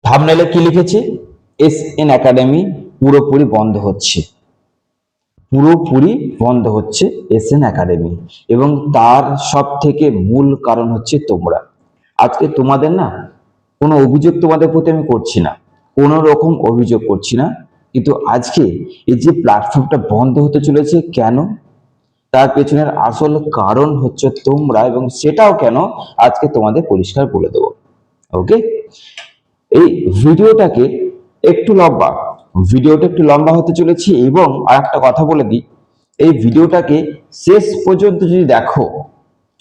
থাম্বনেলে কি লিখেছি? SN academy পুরোপুরি বন্ধ হচ্ছে, পুরোপুরি বন্ধ হচ্ছে এসএন একাডেমি। এবং তার সব থেকে মূল কারণ হচ্ছে তোমরা। আজকে তোমাদের না কোনো অভিযোগ তোমাদের প্রতি আমি করছি না, কোনো রকম অভিযোগ করছি না, কিন্তু আজকে এই যে প্ল্যাটফর্মটা বন্ধ হতে চলেছে কেন, তার পেছনের আসল কারণ হচ্ছে তোমরা, এবং সেটাও কেন আজকে তোমাদের পরিষ্কার বলে দেবো। ওকে, এই ভিডিওটাকে একটু লম্বা হতে চলেছে। এবং আর একটা কথা বলে দিই, এই ভিডিওটাকে শেষ পর্যন্ত যদি দেখো,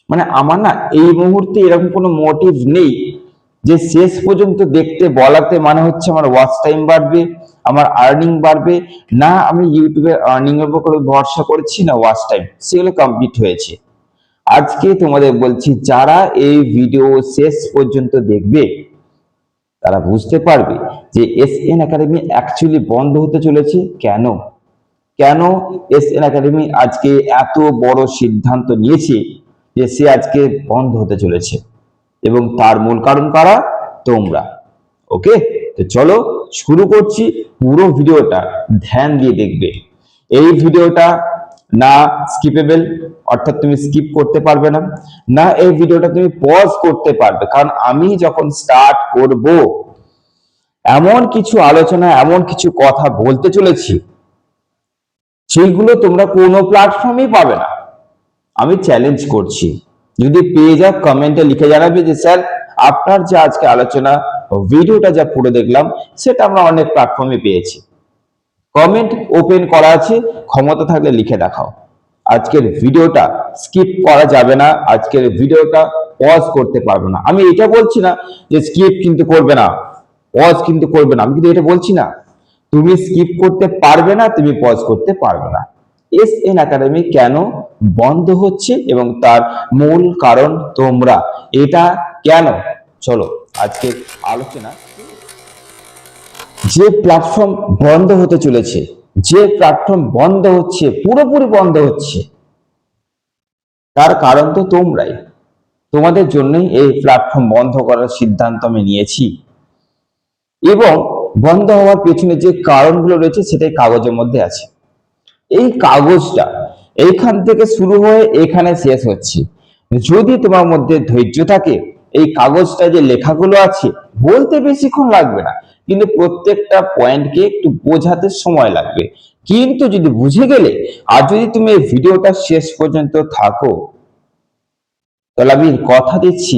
মানে আমার না এই মুহূর্তে এরকম কোনো মোটিভ নেই যে শেষ পর্যন্ত দেখতে বলাতে মানে হচ্ছে আমার ওয়াচ টাইম বাড়বে, আমার আর্নিং বাড়বে। না, আমি ইউটিউবে আর্নিং এর উপর ভরসা করছি, না ওয়াচ টাইম, সেগুলো কমপ্লিট হয়েছে। আজকে তোমাদের বলছি, যারা এই ভিডিও শেষ পর্যন্ত দেখবে তারা বুঝতে পারবে যে এসএন একাডেমি অ্যাকচুয়ালি বন্ধ হতে চলেছে কেন। কেন এসএন একাডেমি আজকে এত বড় সিদ্ধান্ত নিয়েছে যে সে আজকে বন্ধ হতে চলেছে, এবং তার মূল কারণ কারা? তোমরা। ওকে, তো চলো শুরু করছি। পুরো ভিডিওটা ধ্যান দিয়ে দেখবে। এই ভিডিওটা না স্কিপেবল, অর্থাৎ তুমি স্কিপ করতে পারবে না, না এই ভিডিওটা তুমি পজ করতে পারবে, কারণ আমি যখন স্টার্ট করব এমন কিছু আলোচনা, এমন কিছু কথা বলতে চলেছি সেইগুলো তোমরা কোনো প্ল্যাটফর্মেই পাবে না। আমি চ্যালেঞ্জ করছি, যদি পেয়ে যাও কমেন্টে লিখে জানাবে যে স্যার আপনার যে আজকে আলোচনা ভিডিওটা যা পুরো দেখলাম সেটা আমরা অনেক প্ল্যাটফর্মে পেয়েছি। কমেন্ট ওপেন করা আছে, ক্ষমতা থাকলে লিখে দেখাও। আজকের ভিডিওটা স্কিপ করা যাবে না, আজকের ভিডিওটা পজ করতে পারবে না। আমি এটা বলছি না যে স্কিপ কিন্তু করবে না, পজ কিন্তু করবে না, আমি কিন্তু এটা বলছি না। তুমি স্কিপ করতে পারবে না, তুমি পজ করতে পারবে না। এসএন একাডেমি কেন বন্ধ হচ্ছে এবং তার মূল কারণ তোমরা, এটা কেন, চলো আজকে আলোচনা। যে প্ল্যাটফর্ম বন্ধ হতে চলেছে, যে প্ল্যাটফর্ম বন্ধ হচ্ছে, পুরোপুরি বন্ধ হচ্ছে, তার কারণ তো তোমরাই। তোমাদের জন্যই এই প্ল্যাটফর্ম বন্ধ করার সিদ্ধান্ত আমি নিয়েছি। এবং বন্ধ হওয়ার পেছনে যে কারণগুলো রয়েছে সেটাই কাগজের মধ্যে আছে। এই কাগজটা এইখান থেকে শুরু হয়ে এখানে শেষ হচ্ছে। যদি তোমার মধ্যে ধৈর্য থাকে, এই কাগজটা যে লেখাগুলো আছে বলতে বেশিক্ষণ লাগবে না, কিন্তু প্রত্যেকটা পয়েন্টকে একটু বোঝাতে সময় লাগবে। কিন্তু যদি বুঝে গেলে, আর যদি তুমি এই ভিডিওটা শেষ পর্যন্ত থাকো, তাহলে আমি কথা দিচ্ছি,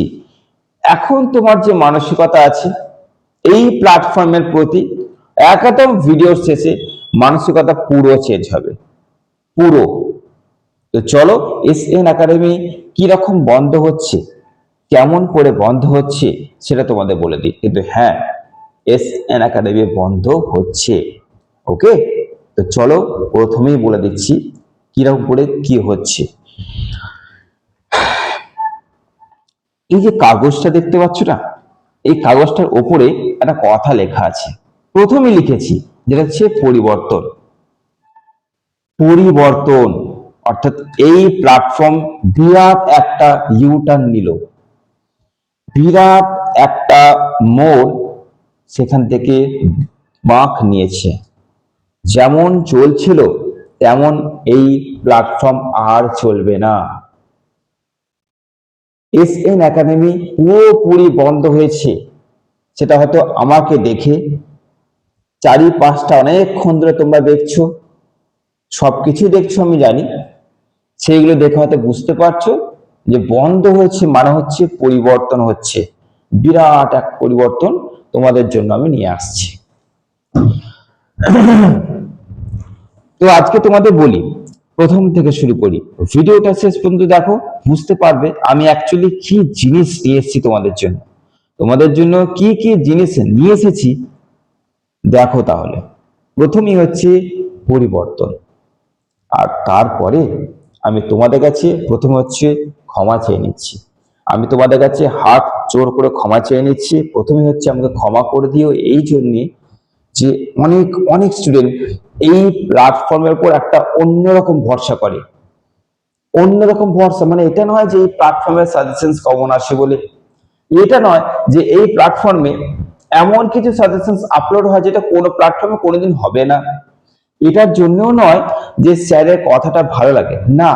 এখন তোমার যে মানসিকতা আছে এই প্ল্যাটফর্মের প্রতি, একদম ভিডিওর শেষে মানসিকতা পুরো চেঞ্জ হবে, পুরো। তো চলো এসএন একাডেমি কিরকম বন্ধ হচ্ছে, কেমন করে বন্ধ হচ্ছে সেটা তোমাদের বলে দিই। কিন্তু হ্যাঁ, এসএন একাডেমি বন্ধ হচ্ছে। ওকে, তো চলো প্রথমেই বলে দিচ্ছি কিরকম করে কি হচ্ছে। এই যে কাগজটা দেখতে পাচ্ছ না, এই কাগজটার উপরে একটা কথা লেখা আছে। প্রথমে লিখেছি যেটা হচ্ছে পরিবর্তন। পরিবর্তন অর্থাৎ এই প্ল্যাটফর্ম বিরাট একটা ইউটার্ন নিল, বিরাট একটা মোড় সেখান থেকে বাঁক নিয়েছে। যেমন চলছিল তেমন এই প্ল্যাটফর্ম আর চলবে না। এসএন একাডেমি পুরোপুরি বন্ধ হয়েছে, সেটা হয়তো আমাকে দেখে চারিপাশটা অনেকক্ষণ ধরে তোমরা দেখছো, সবকিছু দেখছো আমি জানি, সেইগুলো দেখে হয়তো বুঝতে পারছো যে বন্ধ হয়েছে মানে হচ্ছে পরিবর্তন হচ্ছে। বিরাট এক পরিবর্তন তোমাদের জন্য আমি নিয়ে আসছি। তো আজকে তোমাদের বলি, প্রথম থেকে শুরু করি, ভিডিওটা শেষ পর্যন্ত দেখো, বুঝতে পারবে আমি অ্যাকচুয়ালি কি জিনিস নিয়ে এসেছি তোমাদের জন্য। তোমাদের জন্য কি কি জিনিস নিয়ে এসেছি দেখো তাহলে। প্রথমেই হচ্ছে পরিবর্তন, আর তারপরে আমি তোমাদের কাছে প্রথমে হচ্ছে ক্ষমা চেয়ে নিচ্ছি। আমি তোমাদের কাছে হাত জোর করে ক্ষমা চেয়ে নিচ্ছি। প্রথমে হচ্ছে আমাকে ক্ষমা করে দিও এই জন্যে যে অনেক অনেক স্টুডেন্ট এই প্ল্যাটফর্মের উপর একটা অন্যরকম ভরসা করে। অন্যরকম ভরসা মানে এটা নয় যে এই প্ল্যাটফর্মের সাজেশন কমন আসে বলে, এটা নয় যে এই প্ল্যাটফর্মে এমন কিছু সাজেশনস আপলোড হয় যেটা কোনো প্ল্যাটফর্মে কোনোদিন হবে না। এটার জন্যও নয় যে স্যারের কথাটা ভালো লাগে না,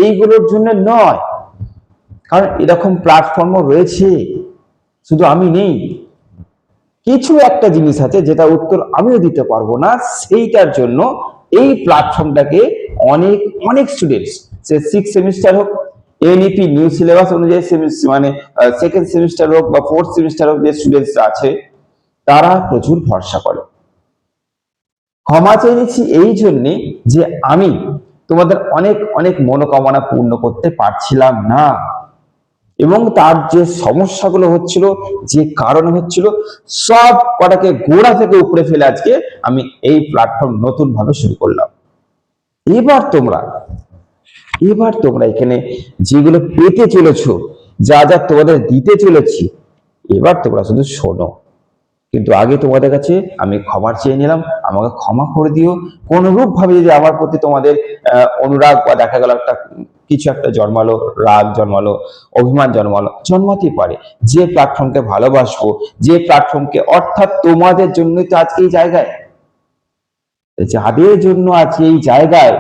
এইগুলোর জন্য নয়, কারণ এরকম প্ল্যাটফর্মও রয়েছে, শুধু আমি নেই। কিছু একটা জিনিস আছে যেটা উত্তর আমিও দিতে পারবো না, সেইটার জন্য এই প্ল্যাটফর্মটাকে অনেক অনেক স্টুডেন্টস, সে 6 সেমিস্টার হোক, এনইপি নিউ সিলেবাস অনুযায়ী মানে সেকেন্ড সেমিস্টার হোক বা 4th সেমিস্টার হোক, যে স্টুডেন্টস আছে তারা প্রচুর ভরসা করে। ক্ষমা চেয়ে নিচ্ছি এই জন্যে যে আমি তোমাদের অনেক অনেক মনোকামনা পূর্ণ করতে পারছিলাম না, এবং তার যে সমস্যাগুলো হচ্ছিল, যে কারণে হচ্ছিল, সব কটাকে গোড়া থেকে উপরে ফেলে আজকে আমি এই প্ল্যাটফর্ম নতুন ভাবে শুরু করলাম। এবার তোমরা এখানে যেগুলো পেতে চলেছো, যা যা তোমাদের দিতে চলেছি, এবার তোমরা শুধু শোনো। কিন্তু আগে তোমাদের কাছে আমি ক্ষমা চেয়ে নিলাম, আমাকে ক্ষমা করে দিও। কোনরূপ ভাবে যদি আমার প্রতি তোমাদের অনুরাগ বা দেখা গেল একটা কিছু একটা জন্মালো, রাগ জন্মালো, অভিমান জন্মাতেই পারে। যে প্ল্যাটফর্মকে ভালোবাসবো, যে প্ল্যাটফর্মকে, অর্থাৎ তোমাদের জন্যই তো আজকে এই জায়গায়, যাদের জন্য আজকে এই জায়গায়,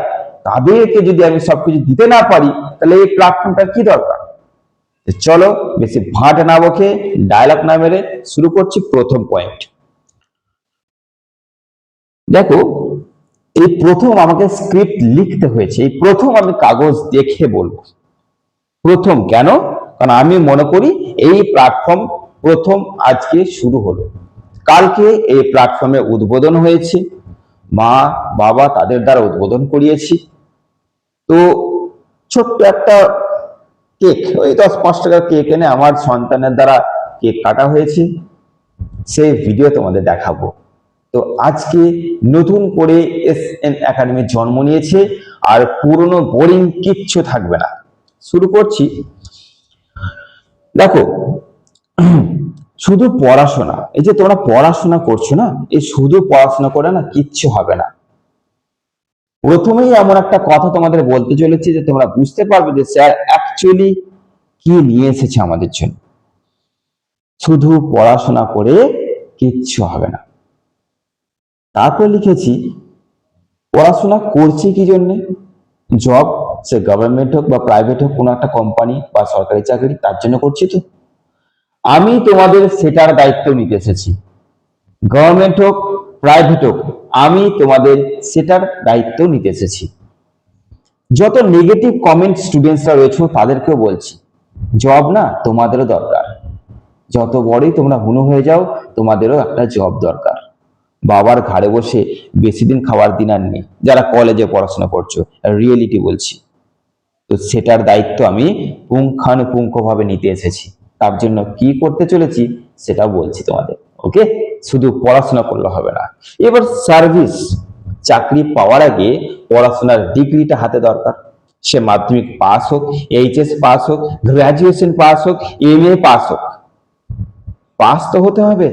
তাদেরকে যদি আমি সবকিছু দিতে না পারি, তাহলে এই প্ল্যাটফর্মটার কি দরকার? চলো বেশি ভাট না বকে, ডায়লগ না মেরে শুরু করছি প্রথম পয়েন্ট। দেখো, এই প্রথম আমাকে স্ক্রিপ্ট লিখতে হয়েছে, এই প্রথম আমি কাগজ দেখে বলবো। প্রথম কেন? কারণ আমি মনে করি এই প্ল্যাটফর্ম প্রথম আজকে শুরু হলো, কালকে এই প্ল্যাটফর্মে উদ্বোধন হয়েছে, মা বাবা তাদের দ্বারা উদ্বোধন করিয়েছি। তো ছোট্ট একটা কেক, ওই 10-5 টাকার কেক এনে আমার সন্তানের দ্বারা কেক কাটা হয়েছে, সেই ভিডিও তোমাদের দেখাবো। তো আজকে নতুন করে এসএন একাডেমি জন্ম নিয়েছে, আর পুরনো বোরিং কিচ্ছু থাকবে না। শুরু করছি। দেখো, শুধু পড়াশোনা, এই যে তোমরা পড়াশোনা করছো না, এই শুধু পড়াশোনা করে না কিচ্ছু হবে না। প্রথমেই এমন একটা কথা তোমাদের বলতে চলেছি যে তোমরা বুঝতে পারবে যে স্যার অ্যাকচুয়ালি কি নিয়ে এসেছে আমাদের জন্য। শুধু পড়াশোনা করে কিচ্ছু হবে না। তারপর লিখেছি পড়াশোনা করছি কি জন্যে, জব, সে গভর্নমেন্ট হোক বা প্রাইভেট হোক, কোনো একটা কোম্পানি বা সরকারি চাকরি, তার জন্য করছি। তো আমি তোমাদের সেটার দায়িত্ব নিতে এসেছি, গভর্নমেন্ট হোক প্রাইভেট হোক, আমি তোমাদের সেটার দায়িত্ব নিতে এসেছি। যত নেগেটিভ কমেন্ট স্টুডেন্টসরা রয়েছে তাদেরকেও বলছি, জব না তোমাদেরও দরকার। যত বড়ই তোমরা হুনো হয়ে যাও, তোমাদেরও একটা জব দরকার। বাবার ঘাড়ে বসে বেশি দিন খাওয়ার দিন আর নেই, যারা কলেজে পড়াশোনা করছো, রিয়েলিটি বলছি। তো সেটার দায়িত্ব আমি পুঙ্খানুপুঙ্খভাবে নিতে এসেছি। তার জন্য কি করতে চলেছি সেটা বলছি তোমাদের। ওকে, শুধু পড়াশোনা করলে হবে না। এবার সার্ভিস, চাকরি পাওয়ার আগে পড়াশোনার ডিগ্রিটা হাতে দরকার। সে মাধ্যমিক পাস হোক, এইচএস পাস হোক, গ্রাজুয়েশন পাস হোক, এমএ পাস হোক, পাস তো হতে হবে,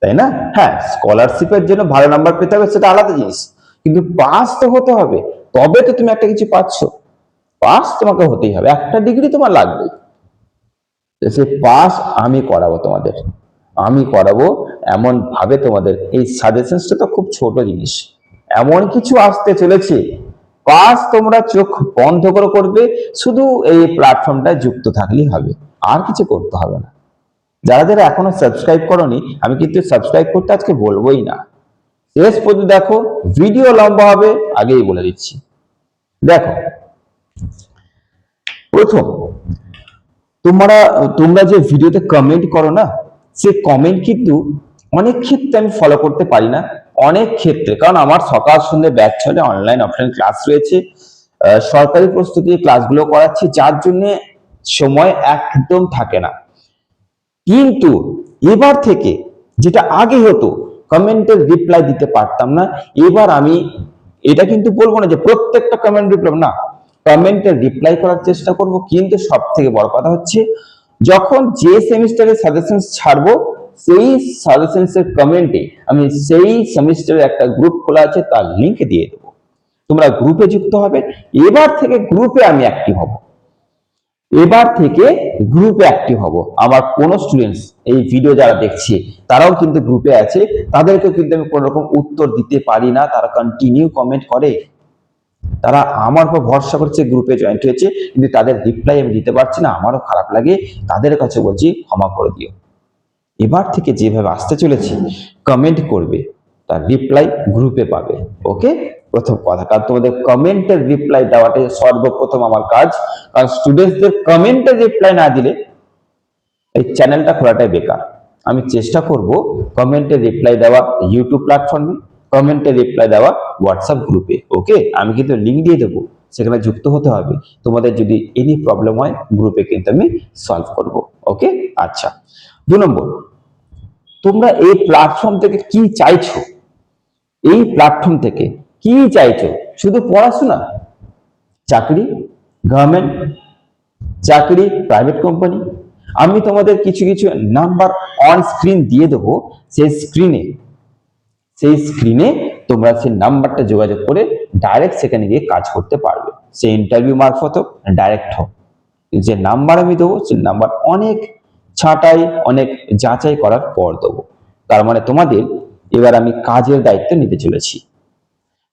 তাই না? হ্যাঁ, স্কলারশিপের জন্য ভালো নাম্বার পেতে হবে, সেটা আলাদা জিনিস, কিন্তু পাস তো হতে হবে, তবে তো তুমি একটা কিছু পাচ্ছ। পাস তোমাকে হতেই হবে, একটা ডিগ্রি তোমার লাগবে। সে পাস আমি করাবো তোমাদের, আমি করাবো এমন ভাবে তোমাদের। এই সাজেশনসটা তো খুব ছোট জিনিস, এমন কিছু আসতে চলেছে, পাস তোমরা চোখ বন্ধ করে করবে, শুধু এই প্ল্যাটফর্মটা যুক্ত থাকলেই হবে, আর কিছু করতে হবে না। যারা যারা এখনো সাবস্ক্রাইব করোনি, আমি কিন্তু সাবস্ক্রাইব করতে আজকে বলবোই না, শেষ পর্যন্ত দেখো, ভিডিও লম্বা হবে, আগেই বলে দিচ্ছি। দেখো, প্রথম, তোমরা যে ভিডিওতে কমেন্ট করো না, সে কমেন্ট কিন্তু অনেক ক্ষেত্রে আমি ফলো করতে পারি না, অনেক ক্ষেত্রে, কারণ আমার সকাল সন্ধ্যে ব্যাচ চলে, অনলাইন অফলাইন ক্লাস রয়েছে, সরকারি প্রস্তুতির ক্লাসগুলো করাচ্ছি, যার জন্য সময় একদম থাকে না। কিন্তু এবার থেকে, যেটা আগে হতো কমেন্টের রিপ্লাই দিতে পারতাম না, এবার আমি এটা কিন্তু বলবো না যে প্রত্যেকটা কমেন্ট রিপ্লাই, না, কমেন্টের রিপ্লাই করার চেষ্টা করব। কিন্তু সব থেকে বড় কথা হচ্ছে, যখন যে সেমিস্টারের সাজেশন ছাড়বো, সেই সাজেশনস এর কমেন্টে আমি সেই সেমিস্টারের একটা গ্রুপ খোলা আছে, তার লিংক দিয়ে দেবো, তোমরা গ্রুপে যুক্ত হবে। এবার থেকে গ্রুপে আমি অ্যাক্টিভ হব। এবার থেকে গ্রুপে অ্যাক্টিভ হব। আমার কোনো স্টুডেন্টস এই ভিডিও যারা দেখছে তারাও কিন্তু গ্রুপে আছে, তাদেরকে কিন্তু আমি কোনো রকম উত্তর দিতে পারি না, তারা কন্টিনিউ কমেন্ট করে, তারা আমার উপর ভরসা করছে, গ্রুপে জয়েন্ট হয়েছে, কিন্তু তাদের রিপ্লাই আমি দিতে পারছি না, আমারও খারাপ লাগে, তাদের কাছে বলছি ক্ষমা করে দিও। এবার থেকে যেভাবে আসতে চলেছি, কমেন্ট করবে, তার রিপ্লাই গ্রুপে পাবে। ওকে, প্রথম কথা, কারণ তোমাদের কমেন্টের রিপ্লাই দেওয়াটাই সর্বপ্রথম আমার কাজ। কারণ স্টুডেন্টসদের কমেন্টের রিপ্লাই না দিলে এই চ্যানেলটা খোলাটাই বেকার। আমি চেষ্টা করব কমেন্টে রিপ্লাই দেওয়া ইউটিউব প্ল্যাটফর্মে, কমেন্টে রিপ্লাই দেওয়া হোয়াটসঅ্যাপ গ্রুপে। ওকে, আমি কিন্তু লিঙ্ক দিয়ে দেবো, সেখানে যুক্ত হতে হবে। তোমাদের যদি এনি প্রবলেম হয় গ্রুপে কিন্তু আমি সলভ করব। ওকে, আচ্ছা। 2 নম্বর, তোমরা এই প্ল্যাটফর্ম থেকে কি চাইছো? এই প্ল্যাটফর্ম থেকে কি চাইছো? শুধু পড়াশোনা, চাকরি, গভর্নমেন্ট চাকরি, প্রাইভেট কোম্পানি? আমি তোমাদের কিছু কিছু নাম্বার অন স্ক্রিন দিয়ে দেবো, সেই স্ক্রিনে তোমরা সেই নাম্বারটা যোগাযোগ করে ডাইরেক্ট সেখানে গিয়ে কাজ করতে পারবে। সে ইন্টারভিউ মারফত হোক, ডাইরেক্ট হোক, যে নাম্বার আমি দেবো সেই নাম্বার অনেক ছাঁটাই, অনেক যাচাই করার পর দেবো। তার মানে তোমাদের এবার আমি কাজের দায়িত্ব নিতে চলেছি।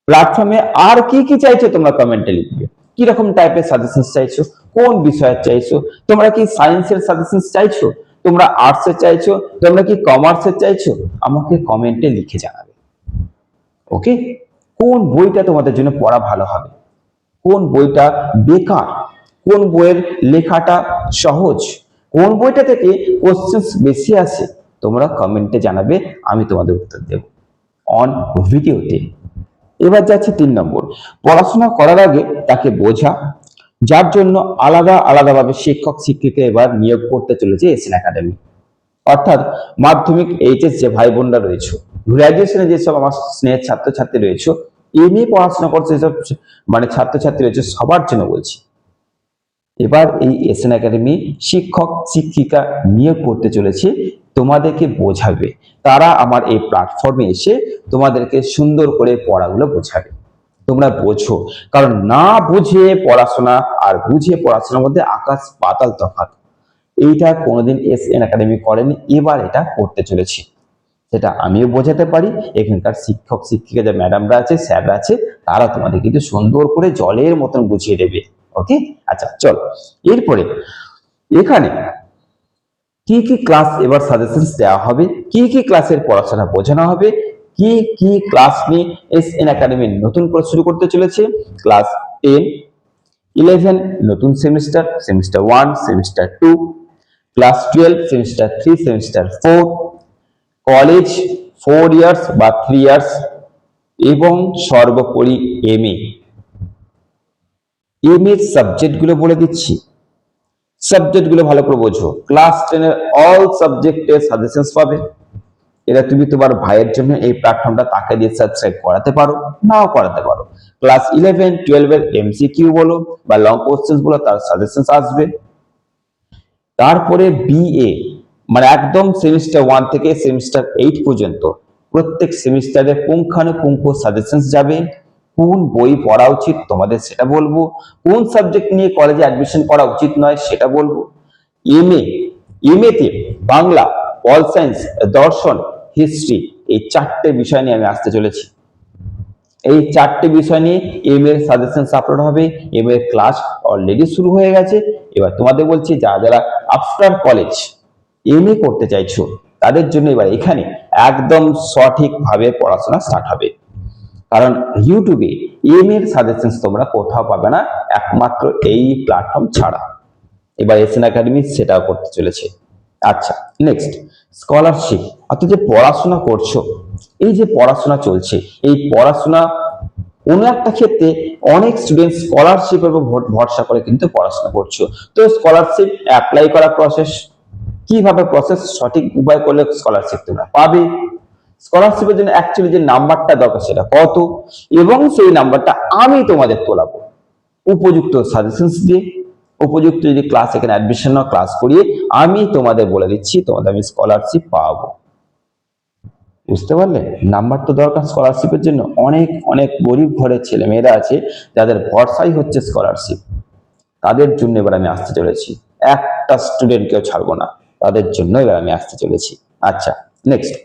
প্ল্যাটফর্মে আর কি কি চাইছো তোমরা কমেন্টে লিখবে। কি রকম টাইপের সাজেশন চাইছো, কোন বিষয়ের চাইছো, তোমরা কি সায়েন্সের সাজেশন চাইছো, তোমরা আর্টসের চাইছো, তোমরা কি কমার্সের চাইছো, আমাকে কমেন্টে লিখে জানাবে। ওকে, কোন বইটা তোমাদের জন্য পড়া ভালো হবে, কোন বইটা বেকার, কোন বইয়ের লেখাটা সহজ, কোন বইটা থেকে কোশ্চেন্স বেশি আসে, তোমরা কমেন্টে জানাবে, আমি তোমাদের উত্তর দেব অন ভিডিওতে। এবার যাচ্ছে 3 নম্বর, পড়াশোনা করার আগে তাকে বোঝা, যার জন্য আলাদা আলাদাভাবে শিক্ষক শিক্ষিকা এবার নিয়োগ করতে চলেছে এসএন একাডেমি। অর্থাৎ মাধ্যমিক এইচএস যে ভাই বোনরা রয়েছে, গ্রাজুয়েশনে যেসব আমার স্নেহের ছাত্রছাত্রী রয়েছে, এমএ পড়াশোনা করছে যেসব মানে ছাত্রছাত্রী রয়েছে, সবার জন্য বলছি, এবার এই এসএন একাডেমি শিক্ষক শিক্ষিকা নিয়োগ করতে চলেছে, তোমাদেরকে বোঝাবে। তারা আমার এই প্ল্যাটফর্মে এসে তোমাদেরকে সুন্দর করে পড়াগুলো বোঝাবে, তোমরা বোঝো। কারণ না বুঝে পড়াশোনা আর বুঝে পড়াশোনার মধ্যে আকাশ পাতাল তফাৎ। এইটা কোনোদিন এসএন একাডেমি করেনি, এবার এটা করতে চলেছি, সেটা আমিও বোঝাতে পারি। এখানকার শিক্ষক শিক্ষিকা যে ম্যাডামরা আছে, স্যাররা আছে, তারা তোমাদের কিন্তু সুন্দর করে জলের মতন বুঝিয়ে দেবে। ওকে, আচ্ছা চলো এরপরে এখানে কি কি ক্লাস এবার সাজেশন দেওয়া হবে, কি কি ক্লাসের পড়াশোনা বোঝানো হবে, কি কি ক্লাস নিয়ে এসএন একাডেমি নতুন করে শুরু করতে চলেছে। ক্লাস 10, 11 নতুন semester, semester 1, semester 2, class 12, semester 3, semester 4, college 4 years বা 3 ইয়ার্স, এবং সর্বোপরি এমএ। এমএ সাবজেক্টগুলো বলে দিচ্ছি, সাবজেক্টগুলো ভালো করে বোঝো। ক্লাস 10 এর অল সাবজেক্টের সাজেশনস পাবে। এটা তুমি তোমার ভাইয়ের জন্য এই প্ল্যাটফর্মটা তাকে দিয়ে সাবস্ক্রাইব করাতে পারো, নাও করাতে পারো। ক্লাস 11, 12 এর এমসিকিউ বলো বা লং কোশ্চেন্স বলো, তার সাজেশনস আসবে। তারপরে বিএ, মানে একদম সেমিস্টার 1 থেকে সেমিস্টার 8 পর্যন্ত প্রত্যেক সেমিস্টারে পুঙ্খানুপুঙ্খ সাজেশনস যাবে। কোন বই পড়া উচিত তোমাদের সেটা বলবো, কোন সাবজেক্ট নিয়ে কলেজে অ্যাডমিশন করা উচিত নয় সেটা বলবো। এমএ তে বাংলা, পল সায়েন্স, দর্শন, হিস্ট্রি, এই 4টে বিষয় নিয়ে আমি আসতে চলেছি। এই 4টে বিষয় নিয়ে এমএ এর সাজেশনস আপলোড হবে। এমএ এর ক্লাস অলরেডি শুরু হয়ে গেছে। এবার তোমাদের বলছি, যারা যারা আফটার কলেজ এমএ করতে চাইছো, তাদের জন্য এবার এখানে একদম সঠিকভাবে পড়াশোনা স্টার্ট হবে। কারণ ইউটিউবে এমএ এর সাজেশনস তোমরা কোথাও পাবে না, একমাত্র এই প্ল্যাটফর্ম ছাড়া। এবার এসএন একাডেমি সেটাও করতে চলেছে। আচ্ছা, নেক্সট স্কলারশিপ। অর্থাৎ যে পড়াশোনা করছো, এই যে পড়াশোনা চলছে, এই পড়াশোনা কোনো একটা ক্ষেত্রে অনেক স্টুডেন্ট স্কলারশিপের উপর ভরসা করে কিন্তু পড়াশোনা করছো। তো স্কলারশিপ অ্যাপ্লাই করার প্রসেস, কিভাবে প্রসেস, সঠিক উপায় করলে স্কলারশিপ তোমরা পাবে। স্কলারশিপের জন্য অ্যাকচুয়ালি যে নাম্বারটা দরকার সেটা কত, এবং সেই নাম্বারটা আমি তোমাদের তোলাবো উপযুক্ত সাজেশনস দিয়ে, উপযুক্ত যদি ক্লাস এখানে অ্যাডমিশন নাও, ক্লাস করিয়ে আমি তোমাদের বলে দিচ্ছি তোমাদের আমি স্কলারশিপ পাবো। বুঝতে পারলে? নাম্বার তো দরকার স্কলারশিপের জন্য। অনেক অনেক গরিব ঘরের ছেলে মেয়েরা আছে যাদের ভরসাই হচ্ছে স্কলারশিপ। তাদের জন্য এবার আমি আসতে চলেছি। একটা স্টুডেন্টকেও ছাড়বো না, তাদের জন্য এবার আমি আসতে চলেছি। আচ্ছা, নেক্সট।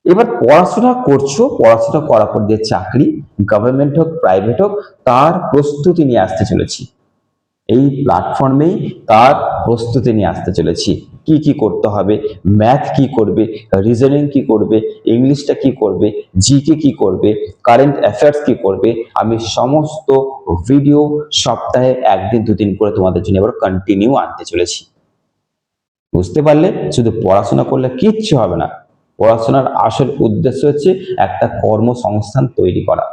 এবার পড়াশোনা করছো, পড়াশোনা করার পর যে চাকরি, গভর্নমেন্ট হোক প্রাইভেট হোক, তার প্রস্তুতি নিয়ে আসতে চলেছি। এই প্ল্যাটফর্মেই তার প্রস্তুতি নিয়ে আসতে চলেছি। কি কি করতে হবে, ম্যাথ কি করবে, রিজনিং কি করবে, ইংলিশটা কি করবে, জিকে কি করবে, কারেন্ট অ্যাফেয়ার্স কি করবে, আমি সমস্ত ভিডিও সপ্তাহে একদিন দুদিন করে তোমাদের জন্য এবার কন্টিনিউ আনতে চলেছি। বুঝতে পারলে? শুধু পড়াশোনা করলে কিচ্ছু হবে না। পড়াশোনার আসল উদ্দেশ্য হচ্ছে একটা কর্মসংস্থান তৈরি করা।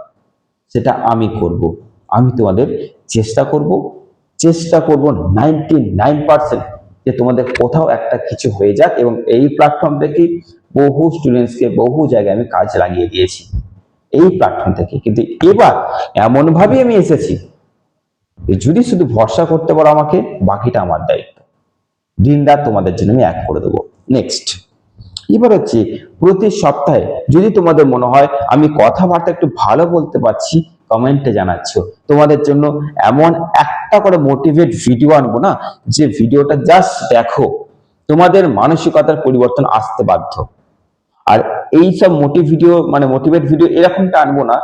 সেটা আমি করব। আমি তোমাদের চেষ্টা করব 99% যে তোমাদের কোথাও একটা কিছু হয়ে যাক, এবং এই প্ল্যাটফর্ম থেকে বহু স্টুডেন্টসকে বহু জায়গায় আমি কাজ লাগিয়ে দিয়েছি এই প্ল্যাটফর্ম থেকে। কিন্তু এবার এমন ভাবে আমি এসেছি, যদি শুধু ভরসা করতে পারো আমাকে, বাকিটা আমার দায়িত্ব। দিন রাত তোমাদের জন্য আমি এক করে দেবো। নেক্সট, এবার হচ্ছে প্রতি সপ্তাহে যদি তোমাদের মনে হয় আমি কথাবার্তা একটু ভালো বলতে পারছি, কমেন্টে জানাচ্ছ। তোমাদের জন্য এমন একটা করে মোটিভেট ভিডিও আনবো না, যে ভিডিওটা জাস্ট দেখো, তোমাদের মানসিকতার পরিবর্তন আসতে বাধ্য। আর এই সব মোটিভেট ভিডিও এরকমটা আনবো না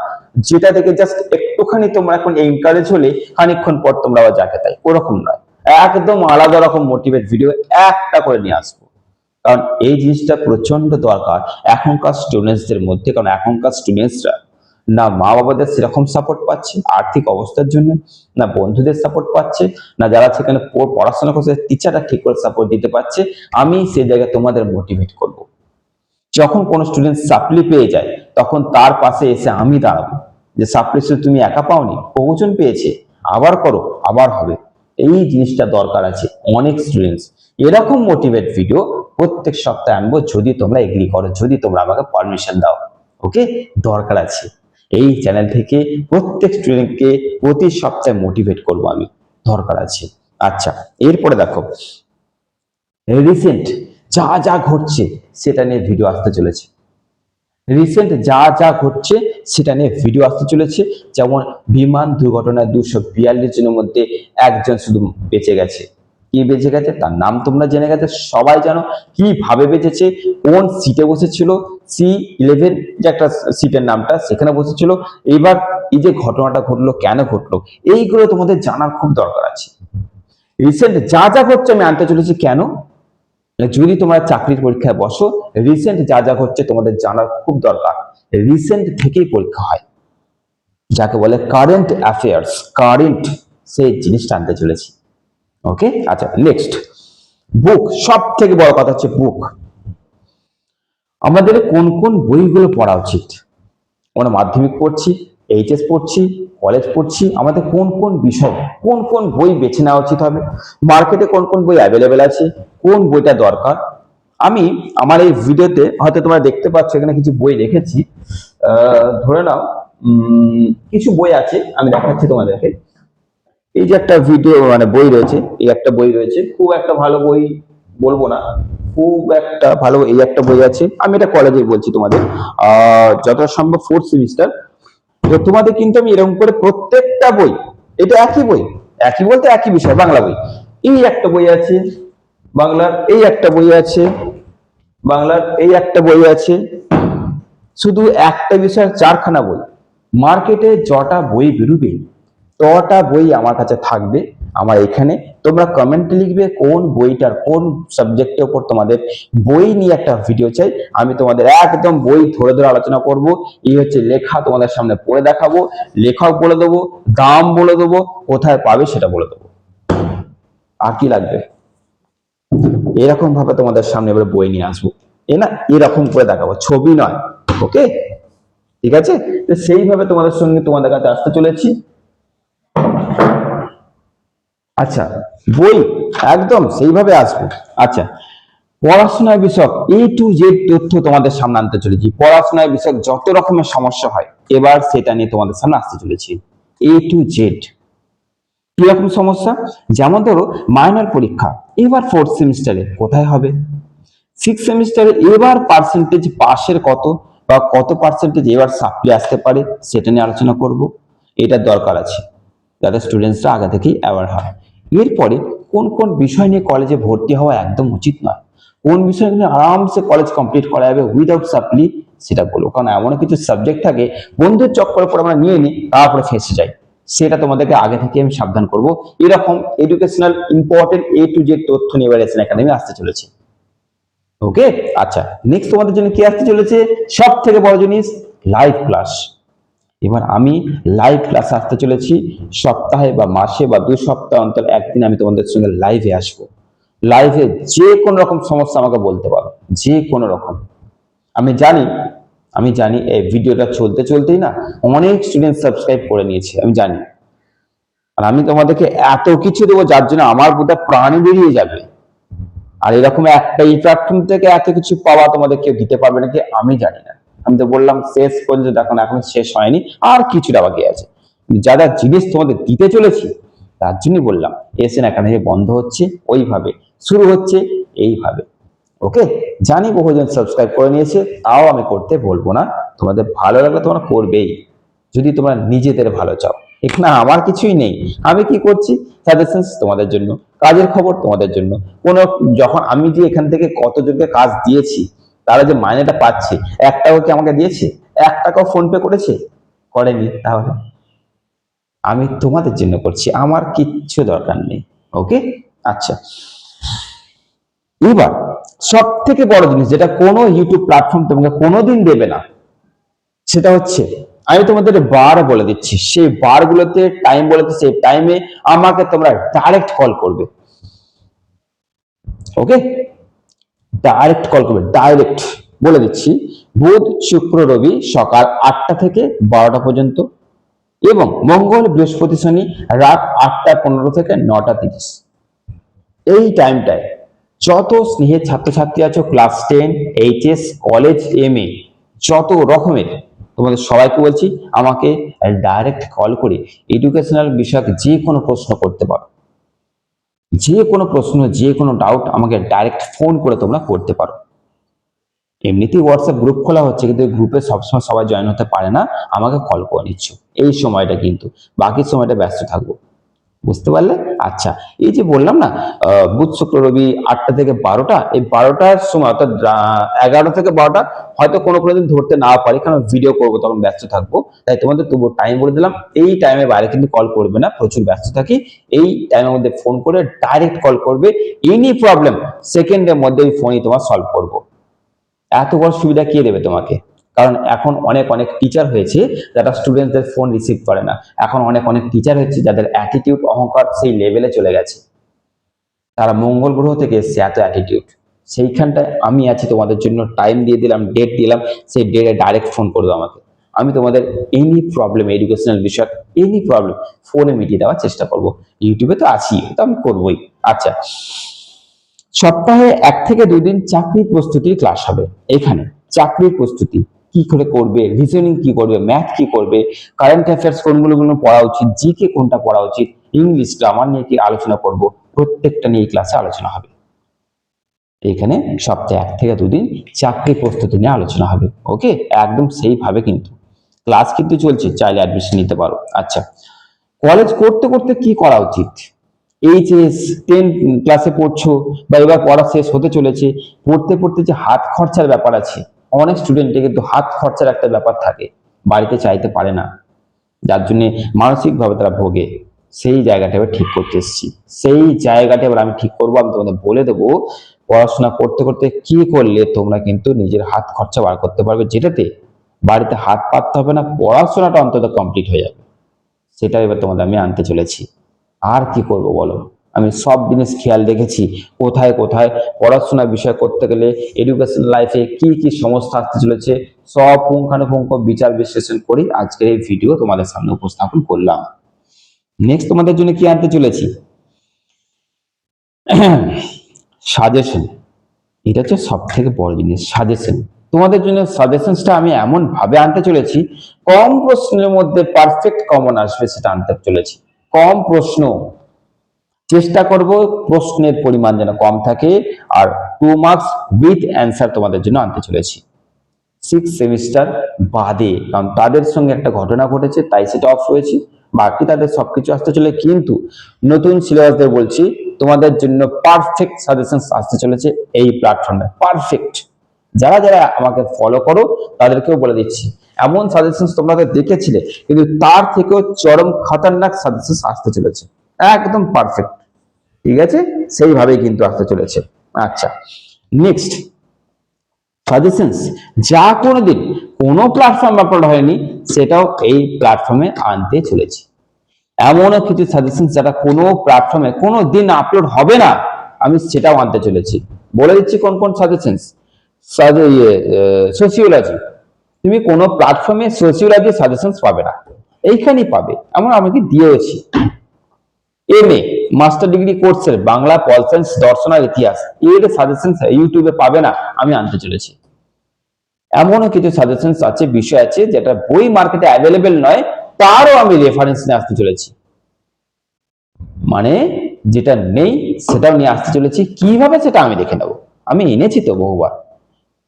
যেটা দেখে জাস্ট একটুখানি তোমরা এখন এনকারেজ হলে খানিকক্ষণ পর তোমরা আবার যাকে তাই, ওরকম নয়। একদম আলাদা রকম মোটিভেট ভিডিও একটা করে নিয়ে আসবো। কারণ এই জিনিসটা প্রচন্ড দরকার এখনকার স্টুডেন্টসদের মধ্যে। কারণ এখনকার স্টুডেন্টসরা না মা বাবাদের সেরকম সাপোর্ট পাচ্ছে আর্থিক অবস্থার জন্য, না বন্ধুদের সাপোর্ট পাচ্ছে, না যারা সেখানে পড়াশোনা করছে টিচাররা ঠিক করে সাপোর্ট দিতে পারছে। আমি সেই জায়গায় তোমাদের মোটিভেট করব। যখন কোনো স্টুডেন্ট সাপ্লি পেয়ে যায়, তখন তার পাশে এসে আমি দাঁড়াবো, যে সাপ্লি শুধু তুমি একা পাওনি, বহুজন পেয়েছে, আবার করো, আবার হবে। এই জিনিসটা দরকার আছে অনেক স্টুডেন্টস। এরকম মোটিভেট ভিডিও প্রত্যেক সপ্তাহে আনবো, যদি তোমরা এগ্রি করো, যদি তোমরা আমাকে পারমিশন দাও। ওকে, দরকার আছে। এই চ্যানেল থেকে প্রত্যেক স্টুডেন্টকে প্রতি সপ্তাহে মোটিভেট করবো আমি, দরকার আছে। আচ্ছা, এরপরে দেখো, রিসেন্ট যা যা ঘটছে সেটা নিয়ে ভিডিও আসতে চলেছে। রিসেন্ট যা যা ঘটছে সেটা নিয়ে ভিডিও আসতে চলেছে। যেমন বিমান দুর্ঘটনায় 242 জনের মধ্যে একজন শুধু বেঁচে গেছে। কি বেঁচে গেছে তার নাম তোমরা জেনে গেছে, সবাই জানো কিভাবে বেঁচেছে, কোন সিটে বসেছিল, C11 যে একটা সিটের নামটা, সেখানে বসেছিল। এবার এই যে ঘটনাটা ঘটলো, কেন ঘটলো, এইগুলো তোমাদের জানার খুব দরকার আছে। রিসেন্ট যা যা ঘটছে আমি আনতে চলেছি। কেন? যদি তোমরা চাকরির পরীক্ষায় বসো, রিসেন্ট যা যা হচ্ছে তোমাদের জানার খুব দরকার। রিসেন্ট থেকেই পরীক্ষা হয়, যাকে বলে কারেন্ট অ্যাফেয়ার্স, কারেন্ট সেই জিনিসটা আনতে চলেছি। ওকে, আচ্ছা, নেক্সট, বুক। সব থেকে বড় কথা হচ্ছে বুক। আমাদের কোন কোন বইগুলো পড়া উচিত? আমরা মাধ্যমিক পড়ছি, এইচএস পড়ছি, কলেজ পড়ছি, আমাদের কোন কোন বিষয়, কোন কোন বই বেছে নেওয়া উচিত হবে, মার্কেটে কোন কোন বই অ্যাভেলেবেল আছে, কোন বইটা দরকার। আমি আমার এই ভিডিওতে হয়তো তোমরা দেখতে পাচ্ছ এখানে কিছু বই রেখেছি। ধরে নাও কিছু বই আছে, আমি দেখাচ্ছি তোমাদেরকে। এই যে একটা ভিডিও বই রয়েছে, এই একটা বই রয়েছে, খুব একটা ভালো বই বলবো না, খুব একটা ভালো, এই একটা বই আছে, আমি এটা কলেজে বলছি তোমাদের, যতটা সম্ভব 4th সেমিস্টার। তো তোমাদের কিন্তু আমি এরকম করে প্রত্যেকটা বই, এটা একই বই, একই বলতে একই বিষয়, বাংলা বই। এই একটা বই আছে বাংলার, এই একটা বই আছে বাংলার, এই একটা বই আছে, শুধু একটা বিষয়ের 4খানা বই। মার্কেটে যটা বই বেরোবে তটা বই আমার কাছে থাকবে আমার এখানে। তোমরা কমেন্টে লিখবে কোন বইটার কোন সাবজেক্টের উপর তোমাদের বই নিয়ে একটা ভিডিও চাই, আমি তোমাদের একদম বই ধরে ধরে আলোচনা করব। এই হচ্ছে লেখা, তোমাদের সামনে পড়ে দেখাবো, লেখক বলে দেবো, দাম বলে দেবো, কোথায় পাবে সেটা বলে দেবো। আর কি লাগবে? এরকম ভাবে তোমাদের সামনে এবার বই নিয়ে আসবো, না এরকম করে দেখাবো, ছবি নয়। ওকে, ঠিক আছে? তো সেইভাবে তোমাদের সঙ্গে তোমাদের কাছে আসতে চলেছি। আচ্ছা, বই একদম সেইভাবে আসবে। আচ্ছা, পড়াশোনার বিষয়ক A to Z তথ্য তোমাদের সামনে আনতে চলেছি। পড়াশোনার বিষয়ক যত রকমের সমস্যা হয় এবার সেটা নিয়ে তোমাদের সামনে আসতে চলেছি। A to Z কিরকম সমস্যা? যেমন ধরো মাইনর পরীক্ষা এবার 4th সেমিস্টারে কোথায় হবে, 6th সেমিস্টারে এবার পার্সেন্টেজ পাশের কত, বা কত পার্সেন্টেজ এবার সাপ্লি আসতে পারে, সেটা নিয়ে আলোচনা করব। এটা দরকার আছে। যাতে স্টুডেন্টসরা আগে থেকেই অ্যাওয়ার হয়। এরপরে কোন কোন বিষয় নিয়ে কলেজে ভর্তি হওয়া একদম উচিত নয়, কোন বিষয় নিয়ে আরামসে কলেজ কমপ্লিট করা যাবে উইদাউট সাপ্লি, সেটা বলবো। কারণ এমন কিছু সাবজেক্ট থাকে বন্ধুর চক্করে পরে আমরা নিয়ে নিই, তারপরে ফেঁসে যাই। সেটা তোমাদেরকে আগে থেকে আমি সাবধান করব। এরকম educational important A to Z তথ্য নিয়ে এবার এসএন একাডেমি আসতে চলেছে। ওকে, আচ্ছা, নেক্সট তোমাদের জন্য কি আসতে চলেছে? সব থেকে বড় জিনিস, লাইভ ক্লাস। এবার আমি লাইভ ক্লাস আসতে চলেছি, সপ্তাহে বা মাসে বা 2 সপ্তাহ অন্তর একদিন আমি তোমাদের সঙ্গে লাইভে আসবো। লাইভে যে কোনো রকম সমস্যা আমাকে বলতে পারো, যে কোনো রকম। আমি জানি এই ভিডিওটা চলতে চলতেই না অনেক স্টুডেন্ট সাবস্ক্রাইব করে নিয়েছে, আমি জানি। আর আমি তোমাদেরকে এত কিছু দেবো যার জন্য আমার বোধহয় প্রাণই বেরিয়ে যাবে। আর এরকম একটা এই প্ল্যাটফর্ম থেকে এত কিছু পাওয়া তোমাদের কেউ দিতে পারবে নাকি আমি জানি না। আমি তো বললাম শেষ পর্যন্ত দেখো, এখন শেষ হয়নি, আর কিছুটা বাকি আছে। যা যা জিনিস তোমাদের দিতে চলেছি তার জন্যই বললাম এসএন একাডেমি বন্ধ হচ্ছে ওইভাবে, শুরু হচ্ছে এইভাবে। ওকে, জানি বহুজন সাবস্ক্রাইব করে নিয়েছে, তাও আমি করতে বলবো না। তোমাদের ভালো লাগলে তোমরা করবেই, যদি তোমরা নিজেদের ভালো চাও। এখানে আমার কিছুই নেই, আমি কি করছি সাজেশনস তোমাদের জন্য, কাজের খবর তোমাদের জন্য। কোন যখন আমি যে এখান থেকে কতজনকে কাজ দিয়েছি, তারা যে মাইনেটা পাচ্ছে, 1 টাকা কি আমাকে দিয়েছে? 1 টাকাও ফোন পে করেছে? করেনি। তাহলে আমি তোমাদের জন্য করছি, আমার কিচ্ছু দরকার নেই। ওকে, আচ্ছা, এবার সব থেকে বড় জিনিস যেটা কোনো ইউটিউব প্ল্যাটফর্ম তোমাকে কোনোদিন দেবে না, সেটা হচ্ছে আমি তোমাদের বার বলে দিচ্ছি, সেই বারগুলোতে টাইম বলে দিচ্ছি, সেই টাইমে আমাকে তোমরা ডাইরেক্ট কল করবে। ওকে, ডাইরেক্ট কল করবে, ডাইরেক্ট বলে দিচ্ছি। বুধ শুক্র রবি সকাল 8টা থেকে 12টা পর্যন্ত, এবং মঙ্গল বৃহস্পতি শনি রাত 8টা 15 থেকে 9টা 30। এই টাইমটায় যত স্নেহের ছাত্রছাত্রী আছো, ক্লাস 10, HS, কলেজ, MA, যত রকমের, তোমাদের সবাইকে বলছি আমাকে ডাইরেক্ট কল করে এডুকেশনাল বিষয়ক যে কোনো প্রশ্ন করতে পারো। যে কোনো প্রশ্ন, যে কোনো ডাউট আমাকে ডাইরেক্ট ফোন করে তোমরা করতে পারো। এমনিতেই হোয়াটসঅ্যাপ গ্রুপ খোলা হচ্ছে, কিন্তু গ্রুপে সবসময় সবাই জয়েন হতে পারে না, আমাকে কল করে নিচ্ছ এই সময়টা, কিন্তু বাকি সময়টা ব্যস্ত থাকবো। বুঝতে পারলে? আচ্ছা, এই যে বললাম না বুধ শুক্র রবি 8টা থেকে 12টা, এই 12টার সময় অর্থাৎ 11টা থেকে 12টা হয়তো কোনো দিন ধরতে না পারি, কারণ ভিডিও করবো তখন ব্যস্ত থাকবো, তাই তোমাদের তবু টাইম বলে দিলাম। এই টাইমের বাইরে কিন্তু কল করবে না, প্রচুর ব্যস্ত থাকি। এই টাইমের মধ্যে ফোন করে ডাইরেক্ট কল করবে, এনি প্রবলেম সেকেন্ডের মধ্যে ওই ফোনই তোমার সলভ করবো। এত বড় সুবিধা কে দেবে তোমাকে? কারণ এখন অনেক অনেক টিচার হয়েছে যারা স্টুডেন্টদের ফোন রিসিভ করে না। এখন অনেক অনেক টিচার হয়েছে যাদের অ্যাটিটিউড অহংকার সেই লেভেলে চলে গেছে, তারা মঙ্গল গ্রহ থেকে এসছে, এত অ্যাটিটিউড। সেইখানটায় আমি আছি তোমাদের জন্য, টাইম দিয়ে দিলাম, ডেট দিলাম, সেই ডেটে ডাইরেক্ট ফোন করবে আমাকে। আমি তোমাদের এনি প্রবলেম, এডুকেশনাল বিষয় এনি প্রবলেম ফোনে মিটিয়ে দেওয়ার চেষ্টা করব। ইউটিউবে তো আছি, তো আমি করবোই। আচ্ছা, সপ্তাহে 1 থেকে 2 দিন চাকরির প্রস্তুতির ক্লাস হবে। এখানে চাকরির প্রস্তুতি কি করে করবে, রিজনিং কি করবে, ম্যাথ কি করবে, কারেন্ট অ্যাফেয়ার্স কোনগুলো পড়া উচিত, জিকে কোনটা পড়া উচিত, ইংলিশ গ্রামার নিয়ে কি আলোচনা করব, প্রত্যেকটা নিয়ে ক্লাসে আলোচনা হবে। এখানে সপ্তাহে 1 থেকে 2 দিন চাকরি প্রস্তুতি নিয়ে আলোচনা হবে। ওকে, একদম সেইভাবে কিন্তু ক্লাস কিন্তু চলছে, চাইলে অ্যাডমিশন নিতে পারো। আচ্ছা, কলেজ করতে করতে কি করা উচিত? HS 10 ক্লাসে পড়ছো বা এবার পড়া শেষ হতে চলেছে, পড়তে পড়তে যে হাত খরচার ব্যাপার আছে, অনেক স্টুডেন্টের কিন্তু হাত খরচার একটা ব্যাপার থাকে, বাড়িতে চাইতে পারে না, যার জন্য মানসিকভাবে তারা ভোগে। সেই জায়গাটা এবার ঠিক করতে এসেছি, সেই জায়গাটা এবার আমি ঠিক করবো। আমি তোমাদের বলে দেবো পড়াশোনা করতে করতে কি করলে তোমরা কিন্তু নিজের হাত খরচা বার করতে পারবে, যেটাতে বাড়িতে হাত পাততে হবে না, পড়াশোনাটা অন্তত কমপ্লিট হয়ে যাবে। সেটা এবার তোমাদের আমি আনতে চলেছি। আর কি করব বলো, আমি সব জিনিস খেয়াল রেখেছি, কোথায় কোথায় পড়াশোনার বিষয় করতে গেলে এডুকেশন লাইফে কি কি সমস্যা আসতে চলেছে, সব পুঙ্খানুপুঙ্খ বিচার বিশ্লেষণ করি আজকের এই ভিডিও তোমাদের সামনে উপস্থাপন করলাম। নেক্সট তোমাদের জন্য কি আনতে চলেছি? সাজেশন। এটা হচ্ছে সব থেকে বড় জিনিস, সাজেশন। তোমাদের জন্য সাজেশনসটা আমি এমন ভাবে আনতে চলেছি, কম প্রশ্নের মধ্যে পারফেক্ট কমন আসবে সেটা আনতে চলেছি। কম প্রশ্ন, চেষ্টা করব প্রশ্নের পরিমাণ যেন কম থাকে, আর 2 মার্কস উইথ অ্যান্সার তোমাদের জন্য আনতে চলেছি 6 সেমিস্টার বাদে। কারণ তাদের সঙ্গে একটা ঘটনা ঘটেছে, তাই সেটা অফ হয়েছে। বাকি তাদের সবকিছু আসতে চলে, কিন্তু নতুন সিলেবাসদের বলছি তোমাদের জন্য পারফেক্ট সাজেশনস আসতে চলেছে এই প্ল্যাটফর্মে, পারফেক্ট। যারা যারা আমাকে ফলো করো তাদেরকেও বলে দিচ্ছি, এমন সাজেশনস তোমরা তো দেখেছিলে, কিন্তু তার থেকেও চরম খতরনাক সাজেশনস আসতে চলেছে, একদম পারফেক্ট। ঠিক আছে, সেইভাবেই কিন্তু আসতে চলেছে। আচ্ছা, নেক্সট সাজেশনস যা কোনোদিন কোনো প্ল্যাটফর্ম আপলোড হয়নি সেটাও এই প্ল্যাটফর্মে আনতে চলেছি। এমনও কিছু সাজেশন যেটা কোনো প্ল্যাটফর্মে কোনো দিন আপলোড হবে না, আমি সেটাও আনতে চলেছি। বলে দিচ্ছি কোন কোন সাজেশনস। সোসিওলজি, তুমি কোনো প্ল্যাটফর্মে সোসিওলজি সাজেশনস পাবে না, এইখানেই পাবে, এমন আমাকে দিয়েওছি। এমএ মাস্টার ডিগ্রি কোর্সের বাংলা, পল সায়েন্স, দর্শন আর ইতিহাস, এর সাজেশনস ইউটিউবে পাবে না, আমি আনতে চলেছি। এমনও কিছু সাজেশনস আছে, বিষয় আছে যেটা বই মার্কেটে অ্যাভেলেবেল নয়, তারও আমি রেফারেন্স নিয়ে আসতে চলেছি। মানে যেটা নেই সেটাও নিয়ে আসতে চলেছি, কিভাবে সেটা আমি দেখে নেব, আমি এনেছি তো বহুবার।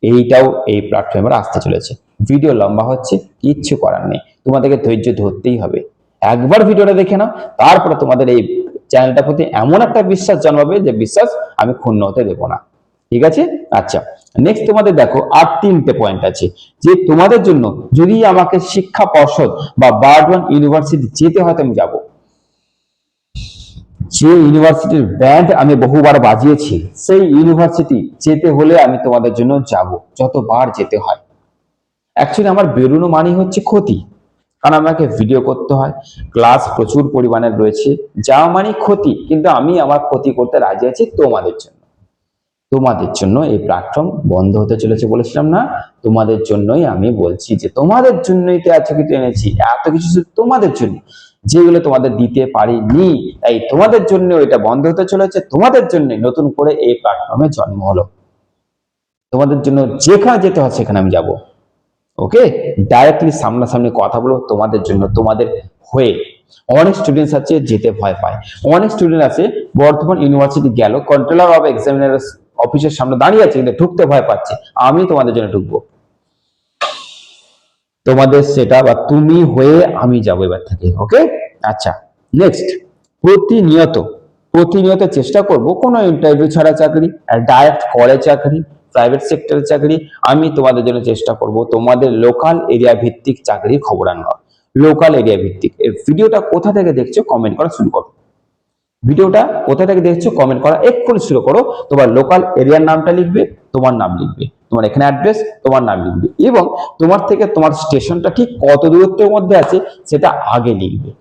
এইটাও এই প্ল্যাটফর্মে আসতে চলেছে। ভিডিও লম্বা হচ্ছে, কিচ্ছু করার নেই, তোমাদেরকে ধৈর্য ধরতেই হবে। একবার ভিডিওটা দেখে নাও, তারপরে তোমাদের এই চ্যানেলটার প্রতি এমন একটা বিশ্বাস জন্মাবে যে বিশ্বাস আমি ক্ষুণ্ণ হতে দেবো না। ঠিক আছে, আচ্ছা নেক্সট তোমাদের দেখো আর 3টে পয়েন্ট আছে, যে তোমাদের জন্য যদি আমাকে শিক্ষা পর্ষদ বা বারডওয়ান ইউনিভার্সিটি যেতে হয়, আমি যাব। যে ইউনিভার্সিটির ব্যান্ড আমি বহুবার বাজিয়েছি, সেই ইউনিভার্সিটি যেতে হলে আমি তোমাদের জন্য যাব, যতবার যেতে হয়। অ্যাকচুয়ালি আমার বেরোনো মানেই হচ্ছে ক্ষতি, কারণ আমাকে ভিডিও করতে হয়, ক্লাস প্রচুর পরিমাণে রয়েছে, যা মানে ক্ষতি, কিন্তু আমি আমার ক্ষতি করতে রাজি আছি তোমাদের জন্য। তোমাদের জন্য এই প্ল্যাটফর্ম বন্ধ হতে চলেছে বলেছিলাম না, তোমাদের জন্যই আমি বলছি, যে তোমাদের জন্যই তো এত কিছু এনেছি, এত কিছু শুধু তোমাদের জন্য, যেগুলো তোমাদের দিতে পারিনি, তাই তোমাদের জন্য এটা বন্ধ হতে চলেছে, তোমাদের জন্য নতুন করে এই প্ল্যাটফর্মে জন্ম হলো। তোমাদের জন্য যেখানে যেতে হয় সেখানে আমি যাব। ওকে, ডাইরেক্টলি সামনাসামনি কথা বলবো তোমাদের জন্য, তোমাদের হয়ে। অনেক স্টুডেন্টস আছে যেতে ভয় পায়, অনেক স্টুডেন্ট আছে বর্ধমান ইউনিভার্সিটি গেল, কন্ট্রোলার অফ এক্সামিনার্স অফিসের সামনে দাঁড়িয়ে আছে, কিন্তু ঢুকতে ভয় পাচ্ছে, আমি তোমাদের জন্য ঢুকবো। তোমাদের সেটা বা তুমি হয়ে আমি যাবো এবার থেকে। ওকে, আচ্ছা নেক্সট, প্রতিনিয়ত প্রতিনিয়ত চেষ্টা করব কোনো ইন্টারভিউ ছাড়া চাকরি, ডাইরেক্ট কলেজ চাকরি, প্রাইভেট সেক্টরের চাকরি, আমি তোমাদের জন্য চেষ্টা করব তোমাদের লোকাল এরিয়া ভিত্তিক চাকরির খবর আনার। লোকাল এরিয়া ভিত্তিক। এই ভিডিওটা কোথা থেকে দেখছো কমেন্ট করা শুরু করো, ভিডিওটা কোথা থেকে দেখছো কমেন্ট করা এক্ষুনি শুরু করো। তোমার লোকাল এরিয়ার নামটা লিখবে, তোমার নাম লিখবে, তোমার এখানে অ্যাড্রেস, তোমার নাম লিখবে, এবং তোমার থেকে তোমার স্টেশনটা ঠিক কত দূরত্বের মধ্যে আছে সেটা আগে লিখবে।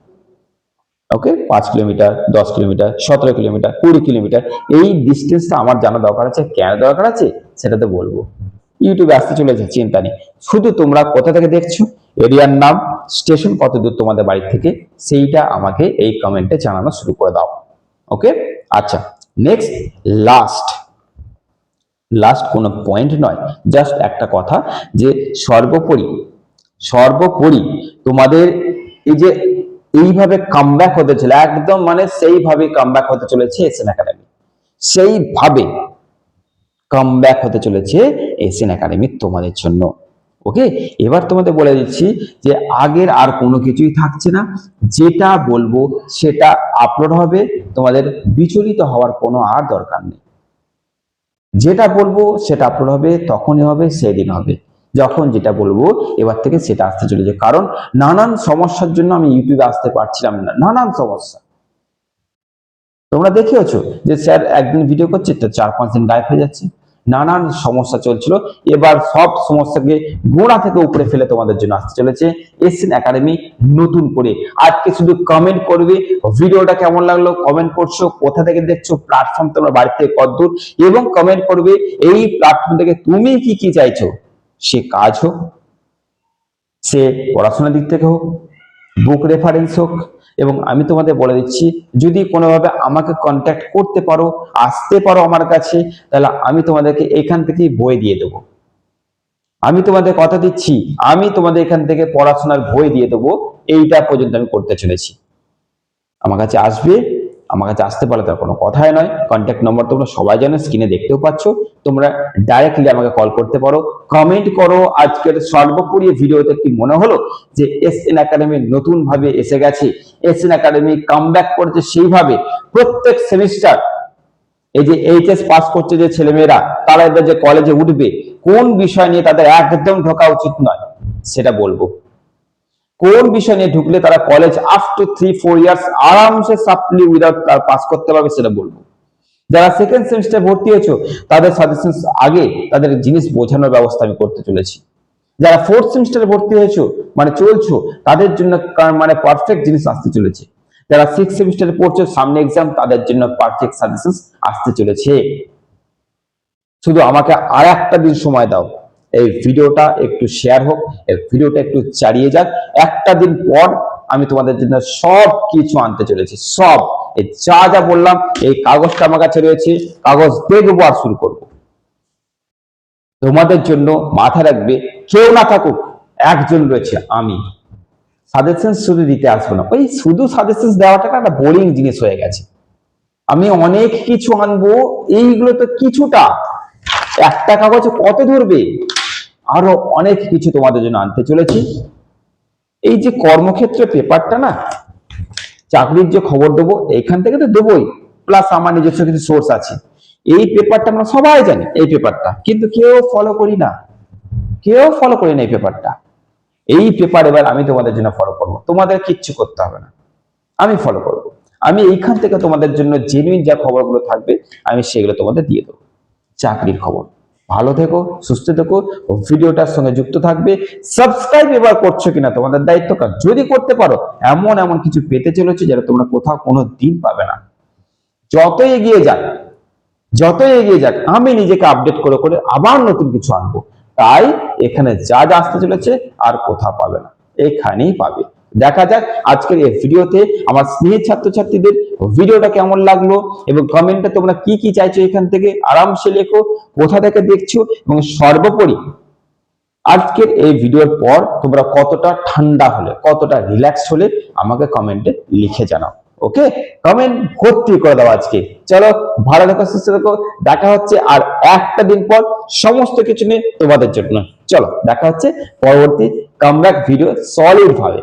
ওকে, 5 কিলোমিটার, 10 কিলোমিটার, 17 কিলোমিটার, 20 কিলোমিটার, এই ডিস্টেন্সটা আমার জানা দরকার আছে। কেন দরকার আছে সেটা তো বলবো, ইউটিউবে আসতে চলেছে, চিন্তা নেই। শুধু তোমরা কোথা থেকে দেখছো, এরিয়ার নাম, স্টেশন কত দূর তোমাদের বাড়ি থেকে, সেইটা আমাকে এই কমেন্টে জানানো শুরু করে দাও। ওকে, আচ্ছা নেক্সট, লাস্ট লাস্ট কোনো পয়েন্ট নয়, জাস্ট একটা কথা, যে সর্বোপরি সর্বোপরি তোমাদের এই যে এইভাবে কামব্যাক হতে চলে, একদম মানে সেইভাবে কামব্যাক হতে চলেছে এসএন একাডেমি, সেইভাবে কামব্যাক হতে চলেছে এসএন একাডেমি তোমাদের জন্য। ওকে, এবার তোমাদের বলে দিচ্ছি যে আগের আর কোনো কিছুই থাকছে না, যেটা বলবো সেটা আপলোড হবে, তোমাদের বিচলিত হওয়ার কোনো আর দরকার নেই। যেটা বলবো সেটা আপলোড হবে, তখনই হবে, সেদিন হবে, যখন যেটা বলবো এবার থেকে সেটা আসতে চলেছে। কারণ নানান সমস্যার জন্য আমি ইউটিউবে আসতে পারছিলাম না, নানান সমস্যা তোমরা দেখেওছো, যে স্যার একদিন ভিডিও করছে তো 4-5 দিন গায়েব হয়ে যাচ্ছে, নানান সমস্যা চলছিল। এবার সব সমস্যাকে গোড়া থেকে উপরে ফেলে তোমাদের জন্য আসতে চলেছে এসএন একাডেমি নতুন করে। আজকে শুধু কমেন্ট করবে ভিডিওটা কেমন লাগলো, কমেন্ট করছো, কোথা থেকে দেখছো, প্ল্যাটফর্ম তোমার বাড়ি থেকে কতদূর, এবং কমেন্ট করবে এই প্ল্যাটফর্ম থেকে তুমি কি কি চাইছো, সে কাজ হোক, সে পড়াশোনার দিক থেকে হোক, বুক রেফারেন্স হোক। এবং আমি তোমাদের বলে দিচ্ছি, যদি কোনোভাবে আমাকে কন্ট্যাক্ট করতে পারো, আসতে পারো আমার কাছে, তাহলে আমি তোমাদেরকে এখান থেকেই বই দিয়ে দেবো। আমি তোমাদের কথা দিচ্ছি, আমি তোমাদের এখান থেকে পড়াশোনার বই দিয়ে দেবো, এইটা পর্যন্ত আমি করতে চলেছি। আমার কাছে আসবে, আমার কাছে আসতে পারলে তার কোনো কথাই নয়। কন্ট্যাক্ট নম্বর তোমরা সবাই জানো, স্ক্রিনে দেখতেও পাচ্ছ। তোমরা ডাইরেক্টলি আমাকে কল করতে পারো, কমেন্ট করো আজকের সর্বোপরি ভিডিওতে কি মনে হলো যে এসএন একাডেমি নতুন ভাবে এসে গেছে, এসএন একাডেমি কামব্যাক করেছে সেইভাবে প্রত্যেক সেমিস্টার এই যে এইচএস পাস করছে যে ছেলেমেয়েরা, তারা এবার যে কলেজে উঠবে, কোন বিষয় নিয়ে তাদের একদম ঢোকা উচিত নয় সেটা বলবো। কোন বিষয় নিয়ে ঢুকলে তারা কলেজ আফটার 3-4 ইয়ার্স আরামসে সাপ্লি উইদাউট তার পাস করতে পারবে সেটা বলবো। যারা সেকেন্ড সেমিস্টার ভর্তি হয়েছে তাদের সাজেশন আগে তাদের জিনিস বোঝানোর ব্যবস্থা আমি করতে চলেছি। যারা ফোর্থ সেমিস্টারে ভর্তি হয়েছে মানে চলছো, তাদের জন্য মানে পারফেক্ট জিনিস আসতে চলেছে। যারা সিক্স সেমিস্টারে পড়ছো, সামনে এক্সাম, তাদের জন্য পারফেক্ট সাজেশন আসতে চলেছে। শুধু আমাকে আর একটা দিন সময় দাও, এই ভিডিওটা একটু শেয়ার হোক, এই ভিডিওটা একটু চালিয়ে যাক। একটা দিন পর আমি তোমাদের জন্য সব কিছু আনতে চলেছি। সব এই যা যা বললাম, এই কাগজটা আমার কাছে রয়েছে, কাগজ দেখবো আর শুরু করব। তোমাদের জন্য মাথায় রাখবে, কেউ না থাকুক, একজন রয়েছে আমি। সাজেশন শুধু দিতে আসবো না, ওই শুধু সাজেশন দেওয়াটা একটা বোরিং জিনিস হয়ে গেছে। আমি অনেক কিছু আনবো, এইগুলো তো কিছুটা, একটা কাগজে কত ধরবে, আরো অনেক কিছু তোমাদের জন্য আনতে চলেছি। এই যে কর্মক্ষেত্র পেপারটা না, চাকরির যে খবর দেবো এখান থেকে তো দেবোই, প্লাস আমার নিজস্ব কিছু সোর্স আছে। এই পেপারটা আমরা সবাই জানি, এই পেপারটা কিন্তু কেউ ফলো করি না, কেউ ফলো করি না এই পেপারটা। এই পেপার এবার আমি তোমাদের জন্য ফলো করবো, তোমাদের কিচ্ছু করতে হবে না, আমি ফলো করবো। আমি এইখান থেকে তোমাদের জন্য জেনুইন যা খবরগুলো থাকবে আমি সেগুলো তোমাদের দিয়ে দেবো। চাকরির খবর। ভালো থেকো, সুস্থ থেকো, ভিডিওটার সঙ্গে যুক্ত থাকবে। সাবস্ক্রাইব এবার করছো কিনা তোমাদের দায়িত্ব, কারণ যদি করতে পারো এমন এমন কিছু পেতে চলেছে যেটা তোমরা কোথাও কোনো দিন পাবে না। যতই এগিয়ে যাক, যতই এগিয়ে যাক, আমি নিজেকে আপডেট করে করে আবার নতুন কিছু আনবো। তাই এখানে যা যা আসতে চলেছে আর কোথাও পাবে না, এখানেই পাবে। দেখা যাক আজকের এই ভিডিওতে আমার স্নেহের ছাত্রছাত্রীদের ভিডিওটা কেমন লাগলো, এবং কমেন্টে তোমরা কি কি চাইছো এখান থেকে আরামসে লেখো, কোথা থেকে দেখছো, এবং সর্বোপরি আজকের এই ভিডিওর পর তোমরা কতটা ঠান্ডা হলে, কতটা রিল্যাক্স হলে আমাকে কমেন্টে লিখে জানাও। ওকে, কমেন্ট ভর্তি করে দাও আজকে। চলো, ভালো থেকো, সুস্থ থেকো, দেখা হচ্ছে আর একটা দিন পর সমস্ত কিছু নিয়ে তোমাদের জন্য। চলো দেখা হচ্ছে পরবর্তী কামব্যাক ভিডিও সলিড ভাবে।